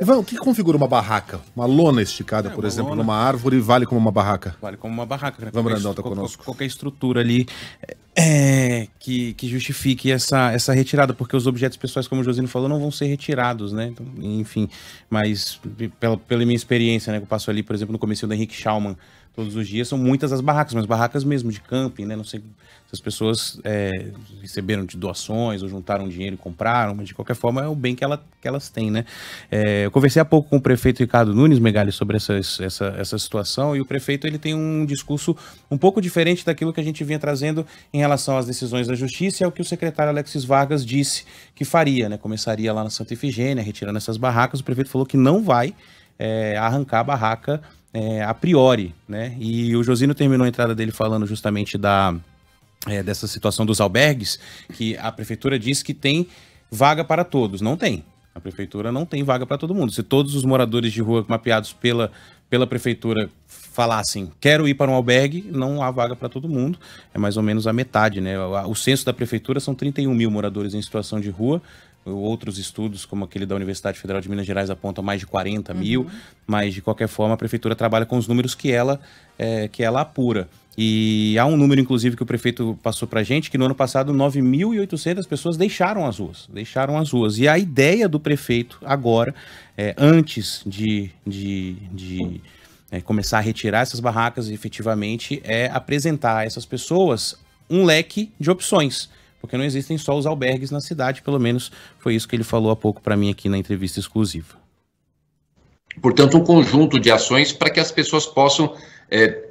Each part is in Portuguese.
Ivan, o que configura uma barraca? Uma lona esticada, por exemplo, numa árvore vale como uma barraca? Vale como uma barraca, né? Ivan Brandão tá conosco. Qualquer estrutura ali que justifique essa retirada, porque os objetos pessoais, como o Josino falou, não vão ser retirados, né? Então, enfim, mas pela minha experiência, né, que eu passo ali, por exemplo, no comecinho da Henrique Schaumann, todos os dias, são muitas as barracas, mas barracas mesmo de camping, né? Não sei se as pessoas receberam de doações ou juntaram dinheiro e compraram, mas de qualquer forma é o bem que elas têm, né? Eu conversei há pouco com o prefeito Ricardo Nunes Megali sobre essa situação, e o prefeito ele tem um discurso um pouco diferente daquilo que a gente vinha trazendo em relação às decisões da justiça, e ao que o secretário Alexis Vargas disse que faria, né? Começaria lá na Santa Efigênia, retirando essas barracas. O prefeito falou que não vai arrancar a barraca a priori, né? E o Josino terminou a entrada dele falando justamente dessa situação dos albergues, que a prefeitura diz que tem vaga para todos. Não tem. A prefeitura não tem vaga para todo mundo. Se todos os moradores de rua mapeados pela prefeitura falassem, quero ir para um albergue, não há vaga para todo mundo. É mais ou menos a metade, né? O censo da prefeitura são 31 mil moradores em situação de rua. Outros estudos, como aquele da Universidade Federal de Minas Gerais, apontam mais de 40 mil, mas de qualquer forma a prefeitura trabalha com os números que ela apura. E há um número, inclusive, que o prefeito passou pra gente, que no ano passado 9.800 pessoas deixaram as ruas. E a ideia do prefeito agora, antes de começar a retirar essas barracas, efetivamente, é apresentar a essas pessoas um leque de opções. Porque não existem só os albergues na cidade, pelo menos foi isso que ele falou há pouco para mim aqui na entrevista exclusiva. Portanto, um conjunto de ações para que as pessoas possam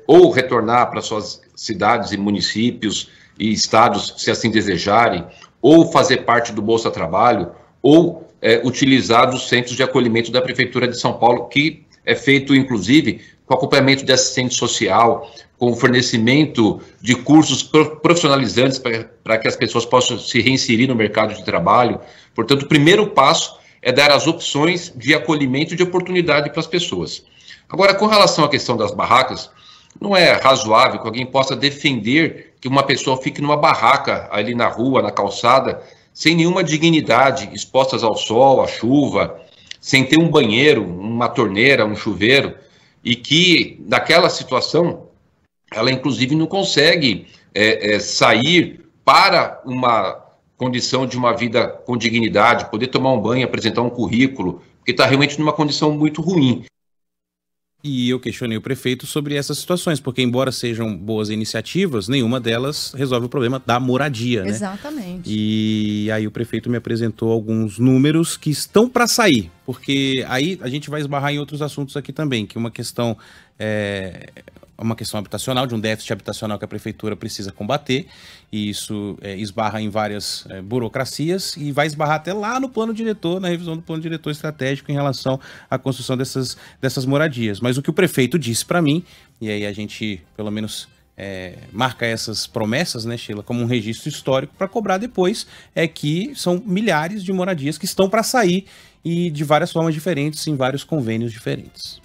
ou retornar para suas cidades e municípios e estados, se assim desejarem, ou fazer parte do Bolsa Trabalho, ou utilizar dos centros de acolhimento da Prefeitura de São Paulo, que é feito, inclusive, com acompanhamento de assistente social, com o fornecimento de cursos profissionalizantes para que as pessoas possam se reinserir no mercado de trabalho. Portanto, o primeiro passo é dar as opções de acolhimento e de oportunidade para as pessoas. Agora, com relação à questão das barracas, não é razoável que alguém possa defender que uma pessoa fique numa barraca ali na rua, na calçada, sem nenhuma dignidade, expostas ao sol, à chuva, sem ter um banheiro, uma torneira, um chuveiro, e que, naquela situação, ela inclusive não consegue sair para uma condição de uma vida com dignidade, poder tomar um banho, apresentar um currículo, porque está realmente numa condição muito ruim. E eu questionei o prefeito sobre essas situações, porque embora sejam boas iniciativas, nenhuma delas resolve o problema da moradia, né? Exatamente. E aí o prefeito me apresentou alguns números que estão para sair, porque aí a gente vai esbarrar em outros assuntos aqui também, que uma questão habitacional, de um déficit habitacional que a prefeitura precisa combater, e isso esbarra em várias burocracias, e vai esbarrar até lá no plano diretor, na revisão do plano diretor estratégico em relação à construção dessas moradias. Mas o que o prefeito disse para mim, e aí a gente pelo menos marca essas promessas, né, Sheila, como um registro histórico para cobrar depois, é que são milhares de moradias que estão para sair, e de várias formas diferentes, em vários convênios diferentes.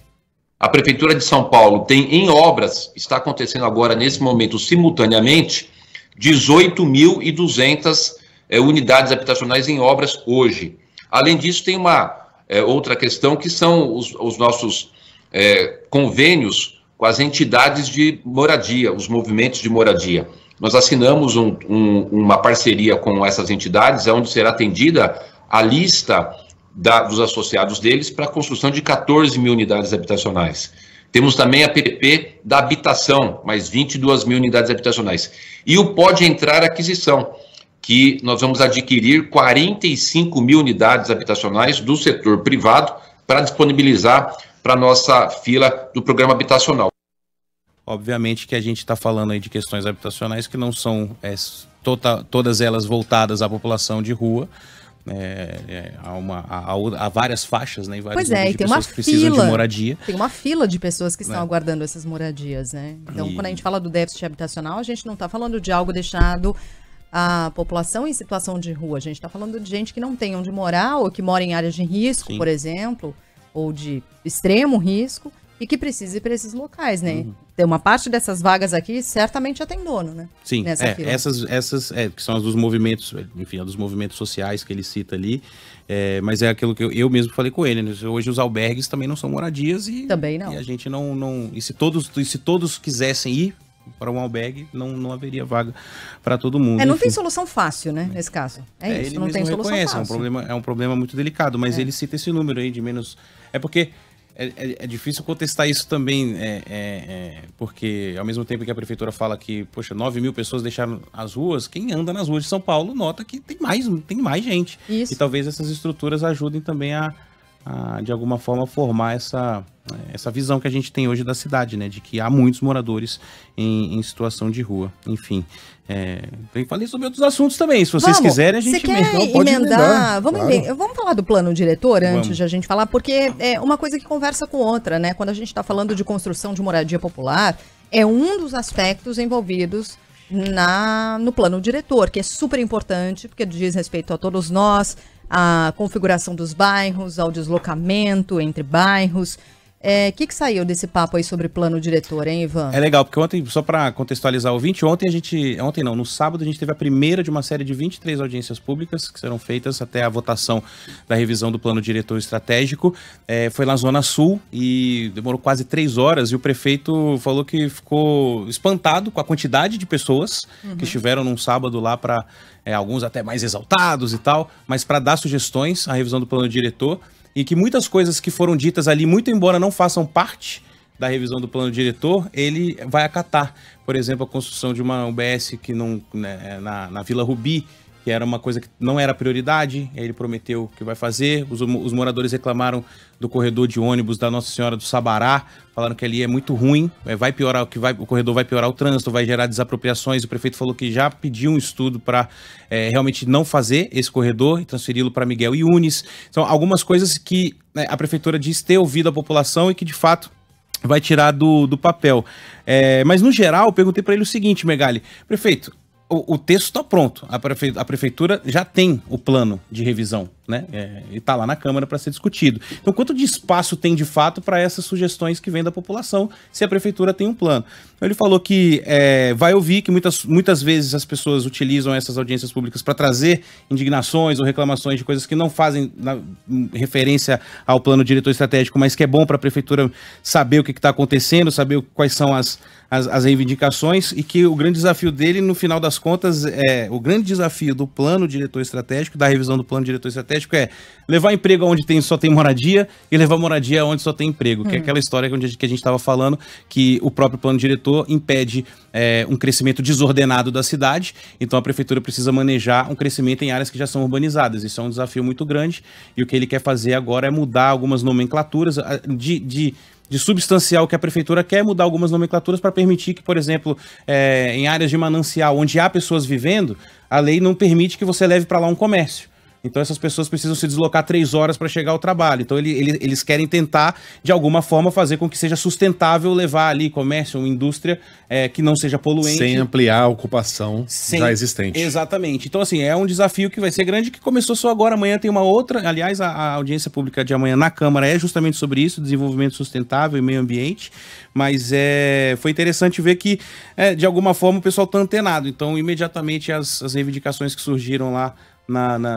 A Prefeitura de São Paulo tem em obras, está acontecendo agora nesse momento simultaneamente, 18.200 unidades habitacionais em obras hoje. Além disso, tem uma outra questão, que são os nossos convênios com as entidades de moradia, os movimentos de moradia. Nós assinamos uma parceria com essas entidades, onde será atendida a lista dos associados deles para a construção de 14 mil unidades habitacionais. Temos também a PPP da habitação, mais 22 mil unidades habitacionais. E o Pode Entrar Aquisição, que nós vamos adquirir 45 mil unidades habitacionais do setor privado para disponibilizar para a nossa fila do programa habitacional. Obviamente que a gente está falando aí de questões habitacionais que não são todas elas voltadas à população de rua. Há várias faixas, né? Pois é, e tem uma fila de moradia. Tem uma fila de pessoas que estão aguardando essas moradias, né? Então, quando a gente fala do déficit habitacional, a gente não está falando de algo deixado à população em situação de rua. A gente está falando de gente que não tem onde morar, ou que mora em áreas de risco, por exemplo, ou de extremo risco, e que precisa ir para esses locais, né? Tem uma parte dessas vagas aqui, certamente já tem dono, né? Sim, essas que são as dos movimentos, enfim, dos movimentos sociais que ele cita ali, mas é aquilo que eu mesmo falei com ele, né? Hoje os albergues também não são moradias e, também não. E a gente não e se todos quisessem ir para um albergue, não haveria vaga para todo mundo. Não tem solução fácil, né, nesse caso. Isso, ele não tem solução fácil. É um problema muito delicado, mas ele cita esse número aí de menos... É porque é difícil contestar isso também, porque ao mesmo tempo que a prefeitura fala que, poxa, 9 mil pessoas deixaram as ruas, quem anda nas ruas de São Paulo nota que tem mais gente. Isso. E talvez essas estruturas ajudem também a de alguma forma, formar essa visão que a gente tem hoje da cidade, né? De que há muitos moradores em situação de rua. Enfim, eu falei sobre outros assuntos também. Se vocês quiserem, a gente pode emendar. Vamos falar do plano diretor antes de a gente falar, porque é uma coisa que conversa com outra, né? Quando a gente está falando de construção de moradia popular, é um dos aspectos envolvidos no plano diretor, que é super importante, porque diz respeito a todos nós, a configuração dos bairros, ao deslocamento entre bairros. Que saiu desse papo aí sobre plano diretor, hein, Ivan? É legal, porque ontem, só para contextualizar o ouvinte, no sábado a gente teve a primeira de uma série de 23 audiências públicas que serão feitas até a votação da revisão do plano diretor estratégico. Foi na Zona Sul e demorou quase 3 horas e o prefeito falou que ficou espantado com a quantidade de pessoas que estiveram num sábado lá para, alguns até mais exaltados e tal, mas para dar sugestões à revisão do plano diretor. E que muitas coisas que foram ditas ali, muito embora não façam parte da revisão do plano diretor, ele vai acatar. Por exemplo, a construção de uma UBS que na Vila Rubi, que era uma coisa que não era prioridade, ele prometeu que vai fazer. Os moradores reclamaram do corredor de ônibus da Nossa Senhora do Sabará, falaram que ali é muito ruim, vai piorar, o corredor vai piorar o trânsito, vai gerar desapropriações. O prefeito falou que já pediu um estudo para realmente não fazer esse corredor e transferi-lo para Miguel Yunes. Então, algumas coisas que a prefeitura diz ter ouvido a população e que, de fato, vai tirar do papel. Mas, no geral, eu perguntei para ele o seguinte, Megali: prefeito, o texto está pronto, a prefeitura já tem o plano de revisão, né? E está lá na Câmara para ser discutido. Então, quanto de espaço tem de fato para essas sugestões que vêm da população, se a prefeitura tem um plano? Então, ele falou que vai ouvir que muitas vezes as pessoas utilizam essas audiências públicas para trazer indignações ou reclamações de coisas que não fazem referência ao plano diretor estratégico, mas que é bom para a prefeitura saber o que está acontecendo, saber quais são as reivindicações, e que o grande desafio dele, no final das contas, o grande desafio do plano diretor estratégico, da revisão do plano diretor estratégico, é levar emprego onde só tem moradia e levar moradia onde só tem emprego, que é aquela história que a gente estava falando, que o próprio plano diretor impede um crescimento desordenado da cidade. Então a prefeitura precisa manejar um crescimento em áreas que já são urbanizadas. Isso é um desafio muito grande, e o que ele quer fazer agora é mudar algumas nomenclaturas de substancial, que a prefeitura quer mudar algumas nomenclaturas para permitir que, por exemplo, em áreas de manancial onde há pessoas vivendo, a lei não permite que você leve para lá um comércio. Então essas pessoas precisam se deslocar 3 horas para chegar ao trabalho. Então eles querem tentar, de alguma forma, fazer com que seja sustentável levar ali comércio, uma indústria que não seja poluente. Sem ampliar a ocupação já existente. Exatamente. Então, assim, é um desafio que vai ser grande, que começou só agora. Amanhã tem uma outra. Aliás, a audiência pública de amanhã na Câmara é justamente sobre isso, desenvolvimento sustentável e meio ambiente. Mas foi interessante ver que, de alguma forma, o pessoal está antenado. Então, imediatamente, as reivindicações que surgiram lá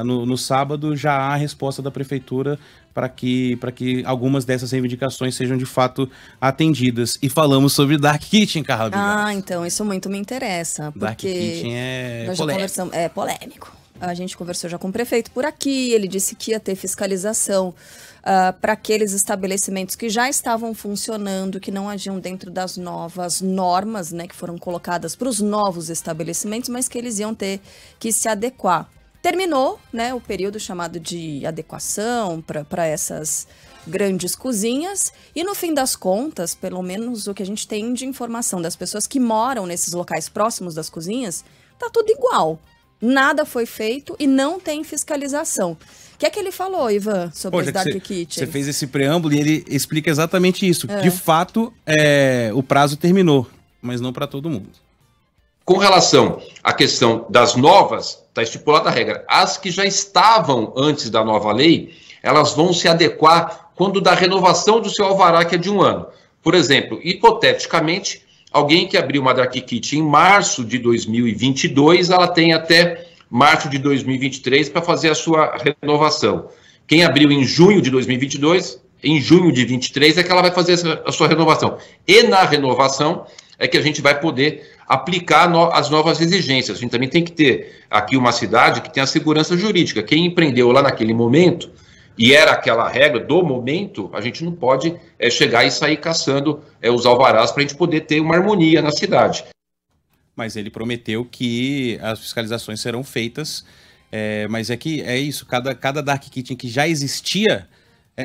no sábado, já há a resposta da prefeitura para que algumas dessas reivindicações sejam de fato atendidas. E falamos sobre Dark Kitchen, Carla. Então isso muito me interessa. Porque Dark Kitchen é polêmico. A gente conversou já com o prefeito por aqui, ele disse que ia ter fiscalização para aqueles estabelecimentos que já estavam funcionando, que não agiam dentro das novas normas, né, que foram colocadas para os novos estabelecimentos, mas que eles iam ter que se adequar. Terminou, né, o período chamado de adequação para essas grandes cozinhas, e no fim das contas, pelo menos o que a gente tem de informação das pessoas que moram nesses locais próximos das cozinhas, tá tudo igual. Nada foi feito e não tem fiscalização. O que é que ele falou, Ivan, sobre os Dark Kitchen? Você fez esse preâmbulo e ele explica exatamente isso. De fato, o prazo terminou, mas não para todo mundo. Com relação à questão das novas, está estipulada a regra. As que já estavam antes da nova lei, elas vão se adequar quando da renovação do seu alvará, que é de 1 ano. Por exemplo, hipoteticamente, alguém que abriu uma Dark Kitchen em março de 2022, ela tem até março de 2023 para fazer a sua renovação. Quem abriu em junho de 2022, em junho de 2023 é que ela vai fazer a sua renovação. E na renovação é que a gente vai poder aplicar as novas exigências. A gente também tem que ter aqui uma cidade que tenha segurança jurídica. Quem empreendeu lá naquele momento, e era aquela regra do momento, a gente não pode chegar e sair caçando os alvarás para a gente poder ter uma harmonia na cidade. Mas ele prometeu que as fiscalizações serão feitas, mas é que é isso, cada Dark Kitchen que já existia,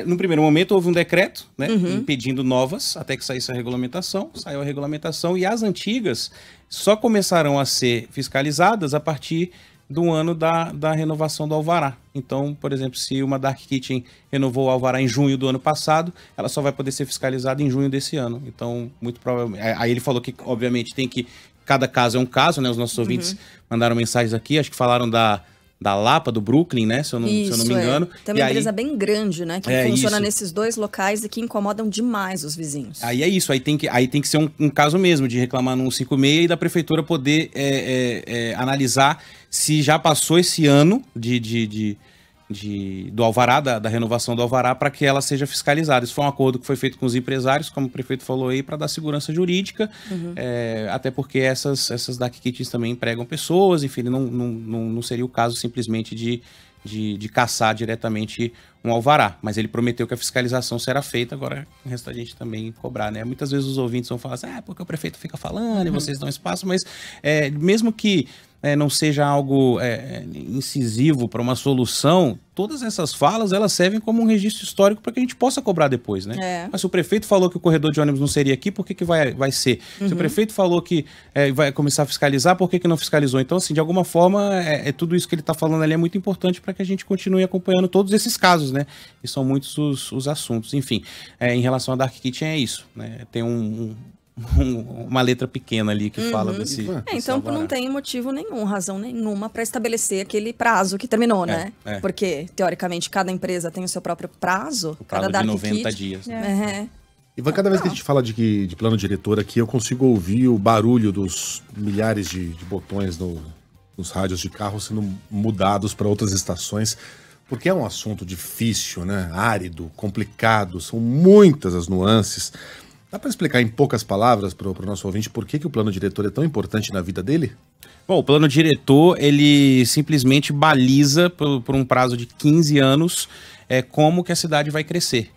no primeiro momento houve um decreto, né, impedindo novas, até que saísse a regulamentação, saiu a regulamentação, e as antigas só começarão a ser fiscalizadas a partir do ano da renovação do alvará. Então, por exemplo, se uma Dark Kitchen renovou o alvará em junho do ano passado, ela só vai poder ser fiscalizada em junho desse ano. Então, muito provavelmente... Aí ele falou que, obviamente, tem que... Cada caso é um caso, né? Os nossos ouvintes mandaram mensagens aqui, acho que falaram da Lapa, do Brooklyn, né? Se eu não me engano. Tem uma empresa bem grande, né? Que funciona nesses dois locais e que incomodam demais os vizinhos. Aí é isso, aí tem que ser um caso mesmo de reclamar no 156 e da prefeitura poder analisar se já passou esse ano do alvará, da renovação do alvará, para que ela seja fiscalizada. Isso foi um acordo que foi feito com os empresários, como o prefeito falou aí, para dar segurança jurídica, até porque essas Dark Kitchens também empregam pessoas, enfim, não seria o caso simplesmente de caçar diretamente um alvará, mas ele prometeu que a fiscalização será feita, agora resta a gente também cobrar, né? Muitas vezes os ouvintes vão falar assim, porque o prefeito fica falando e vocês dão espaço, mas mesmo que não seja algo incisivo para uma solução, todas essas falas, elas servem como um registro histórico para que a gente possa cobrar depois, né? Mas se o prefeito falou que o corredor de ônibus não seria aqui, por que vai ser? Se o prefeito falou que vai começar a fiscalizar, por que não fiscalizou? Então, assim, de alguma forma, tudo isso que ele está falando ali é muito importante para que a gente continue acompanhando todos esses casos, né? E são muitos os assuntos. Enfim, em relação a Dark Kitchen é isso, né? Tem uma letra pequena ali que fala desse então alvará. Não tem motivo nenhum, razão nenhuma para estabelecer aquele prazo que terminou, né? Porque, teoricamente, cada empresa tem o seu próprio prazo. O prazo de 90 dias. Ivan, cada vez que a gente fala de plano diretor aqui, eu consigo ouvir o barulho dos milhares de botões nos rádios de carro sendo mudados para outras estações, porque é um assunto difícil, né? Árido, complicado, são muitas as nuances. Dá para explicar em poucas palavras para o nosso ouvinte por que o plano diretor é tão importante na vida dele? Bom, o plano diretor, ele simplesmente baliza por um prazo de 15 anos como que a cidade vai crescer.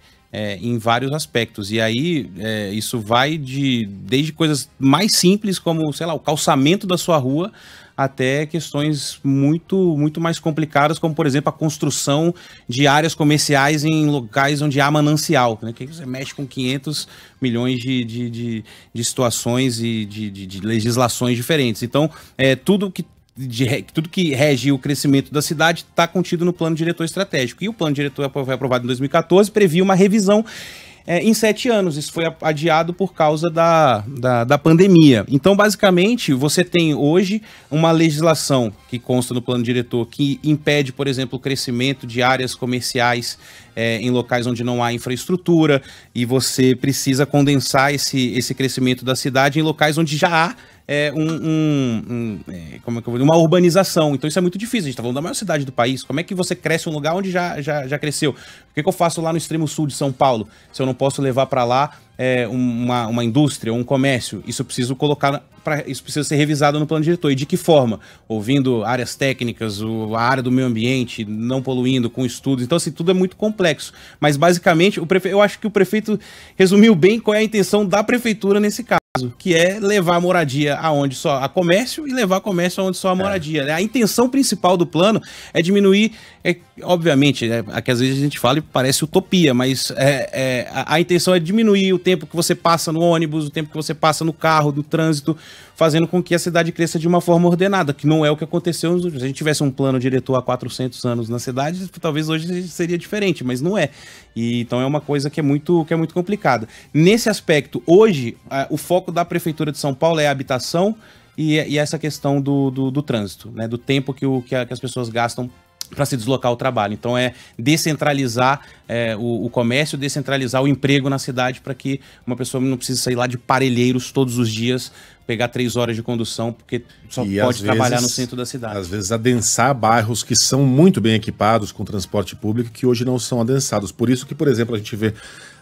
Em vários aspectos, e aí isso vai desde coisas mais simples como, sei lá, o calçamento da sua rua, até questões muito, muito mais complicadas, como por exemplo a construção de áreas comerciais em locais onde há manancial, né? Que você mexe com 500 milhões de situações e de legislações diferentes. Então, tudo que rege o crescimento da cidade está contido no plano diretor estratégico. E o plano diretor foi aprovado em 2014, previa uma revisão em 7 anos. Isso foi adiado por causa da pandemia. Então, basicamente, você tem hoje uma legislação que consta no plano diretor que impede, por exemplo, o crescimento de áreas comerciais em locais onde não há infraestrutura, e você precisa condensar esse crescimento da cidade em locais onde já há uma urbanização. Então isso é muito difícil. A gente está falando da maior cidade do país. Como é que você cresce um lugar onde já cresceu? O que eu faço lá no extremo sul de São Paulo se eu não posso levar para lá uma indústria, um comércio? Isso eu preciso colocar, isso precisa ser revisado no plano diretor. E de que forma? Ouvindo áreas técnicas, a área do meio ambiente, não poluindo, com estudos. Então, assim, tudo é muito complexo. Mas, basicamente, eu acho que o prefeito resumiu bem qual é a intenção da prefeitura nesse caso, que é levar a moradia aonde só há comércio e levar comércio aonde só há moradia. A intenção principal do plano é diminuir, obviamente, que às vezes a gente fala e parece utopia, mas a intenção é diminuir o tempo que você passa no ônibus, o tempo que você passa no carro, do trânsito, fazendo com que a cidade cresça de uma forma ordenada, que não é o que aconteceu. Se a gente tivesse um plano diretor há 400 anos na cidade, talvez hoje seria diferente, mas não é. E, então é uma coisa que é muito complicada. Nesse aspecto, hoje, o foco da Prefeitura de São Paulo é a habitação e essa questão do trânsito, né, do tempo que as pessoas gastam para se deslocar ao trabalho. Então é descentralizar o comércio, descentralizar o emprego na cidade para que uma pessoa não precise sair lá de Parelheiros todos os dias, pegar 3 horas de condução, porque só pode trabalhar no centro da cidade. Às vezes adensar bairros que são muito bem equipados com transporte público que hoje não são adensados. Por isso que, por exemplo, a gente vê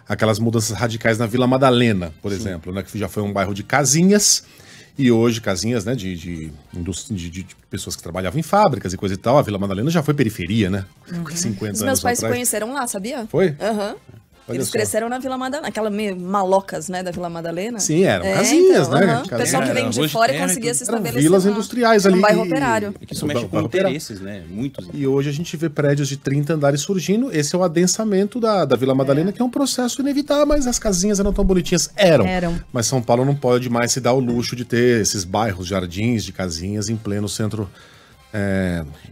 aquelas mudanças radicais na Vila Madalena, por exemplo, né, que já foi um bairro de casinhas. E hoje, casinhas, né, de pessoas que trabalhavam em fábricas e coisa e tal, a Vila Madalena já foi periferia, né? 50 anos atrás. Os meus pais se conheceram lá, sabia? Foi? Aham. Eles cresceram na Vila Madalena, aquela meio malocas, né, da Vila Madalena. Sim, eram casinhas, então, né? O pessoal que vem de fora e conseguia se estabelecer vilas industriais ali. Um bairro operário. Que isso mexe com interesses, né? Muitos. E hoje a gente vê prédios de 30 andares surgindo. Esse é o adensamento da Vila Madalena, que é um processo inevitável, mas as casinhas eram tão bonitinhas. Eram. Mas São Paulo não pode mais se dar o luxo de ter esses bairros, jardins de casinhas em pleno centro.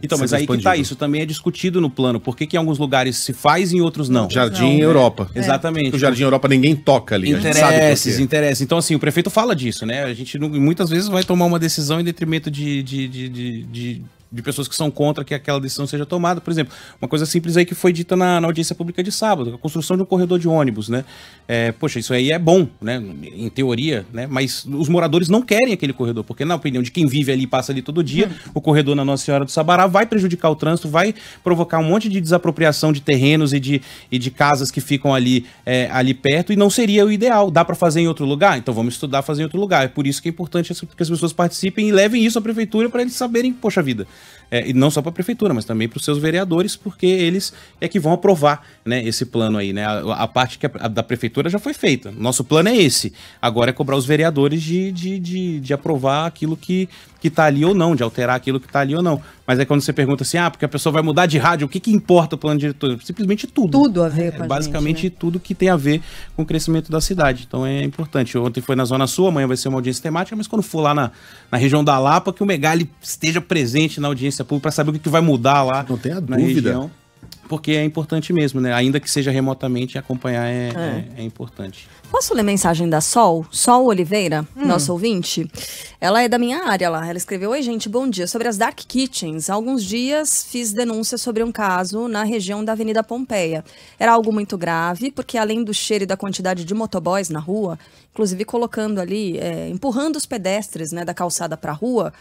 Então, mas aí expandido. Que tá, isso também é discutido no plano. Por que em alguns lugares se faz e em outros não? Jardim Europa. Exatamente. Porque o Jardim Europa ninguém toca ali. Interesses. Então, assim, o prefeito fala disso, né? A gente muitas vezes vai tomar uma decisão em detrimento de pessoas que são contra que aquela decisão seja tomada. Por exemplo, uma coisa simples aí que foi dita na audiência pública de sábado, a construção de um corredor de ônibus, né? Poxa, isso aí é bom, né? Em teoria, né? Mas os moradores não querem aquele corredor, porque na opinião de quem vive ali e passa ali todo dia, o corredor na Nossa Senhora do Sabará vai prejudicar o trânsito, vai provocar um monte de desapropriação de terrenos e de casas que ficam ali perto, e não seria o ideal. Dá para fazer em outro lugar? Então vamos estudar fazer em outro lugar. É por isso que é importante que as pessoas participem e levem isso à prefeitura para eles saberem, poxa vida, e não só para a prefeitura, mas também para os seus vereadores, porque eles é que vão aprovar, né, esse plano aí, né? A parte que da prefeitura já foi feita. Nosso plano é esse. Agora é cobrar os vereadores de aprovar aquilo que tá ali ou não, de alterar aquilo que tá ali ou não. Mas é quando você pergunta assim, porque a pessoa vai mudar de rádio, o que importa o plano diretor? Simplesmente tudo. Tudo a ver com a basicamente gente, né? Tudo que tem a ver com o crescimento da cidade. Então é importante. Ontem foi na Zona Sul, amanhã vai ser uma audiência temática, mas quando for lá na região da Lapa, que o Megali esteja presente na audiência pública para saber o que vai mudar lá. Não tenha na dúvida. Região. Porque é importante mesmo, né? Ainda que seja remotamente, acompanhar é importante. Posso ler mensagem da Sol Oliveira, nossa ouvinte? Ela é da minha área lá. Ela escreveu: oi, gente, bom dia. Sobre as Dark Kitchens, há alguns dias fiz denúncia sobre um caso na região da Avenida Pompeia. Era algo muito grave, porque além do cheiro e da quantidade de motoboys na rua, inclusive colocando ali, empurrando os pedestres, né, da calçada para a rua,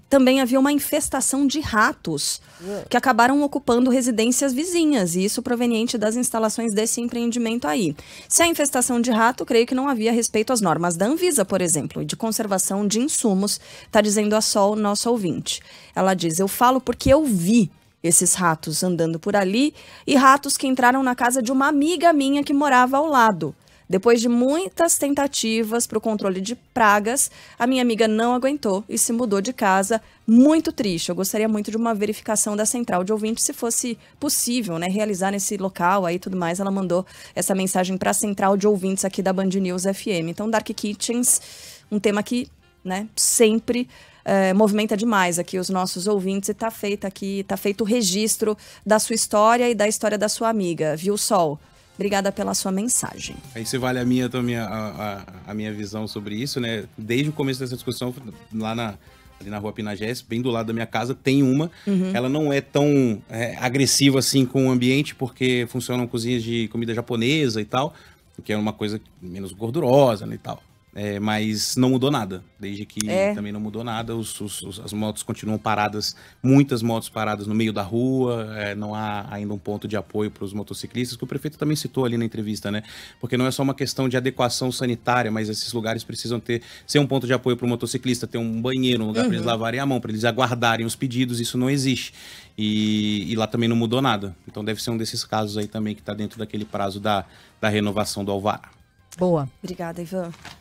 também havia uma infestação de ratos que acabaram ocupando residências vizinhas, e isso proveniente das instalações desse empreendimento aí. Se a infestação de rato, creio que não havia respeito às normas da Anvisa, por exemplo, e de conservação de insumos, está dizendo a Sol, nossa ouvinte. Ela diz: eu falo porque eu vi esses ratos andando por ali, e ratos que entraram na casa de uma amiga minha que morava ao lado. Depois de muitas tentativas para o controle de pragas, a minha amiga não aguentou e se mudou de casa. Muito triste. Eu gostaria muito de uma verificação da central de ouvintes, se fosse possível, né, realizar nesse local aí e tudo mais. Ela mandou essa mensagem para a central de ouvintes aqui da Band News FM. Então, Dark Kitchens, um tema que, né, sempre movimenta demais aqui os nossos ouvintes, e tá feito o registro da sua história e da história da sua amiga, viu, Sol? Obrigada pela sua mensagem. Aí se vale a minha visão sobre isso, né? Desde o começo dessa discussão, lá ali na rua Pinagés, bem do lado da minha casa, tem uma. Ela não é tão agressiva assim com o ambiente, porque funcionam cozinhas de comida japonesa e tal, que é uma coisa menos gordurosa, né, e tal. Mas não mudou nada, desde que também não mudou nada, as motos continuam paradas, muitas motos paradas no meio da rua, não há ainda um ponto de apoio para os motociclistas, que o prefeito também citou ali na entrevista, né? Porque não é só uma questão de adequação sanitária, mas esses lugares precisam ser um ponto de apoio para o motociclista, ter um banheiro, um lugar para eles lavarem a mão, para eles aguardarem os pedidos, isso não existe. E lá também não mudou nada. Então deve ser um desses casos aí também que está dentro daquele prazo da renovação do alvará. Boa. Obrigada, Ivan.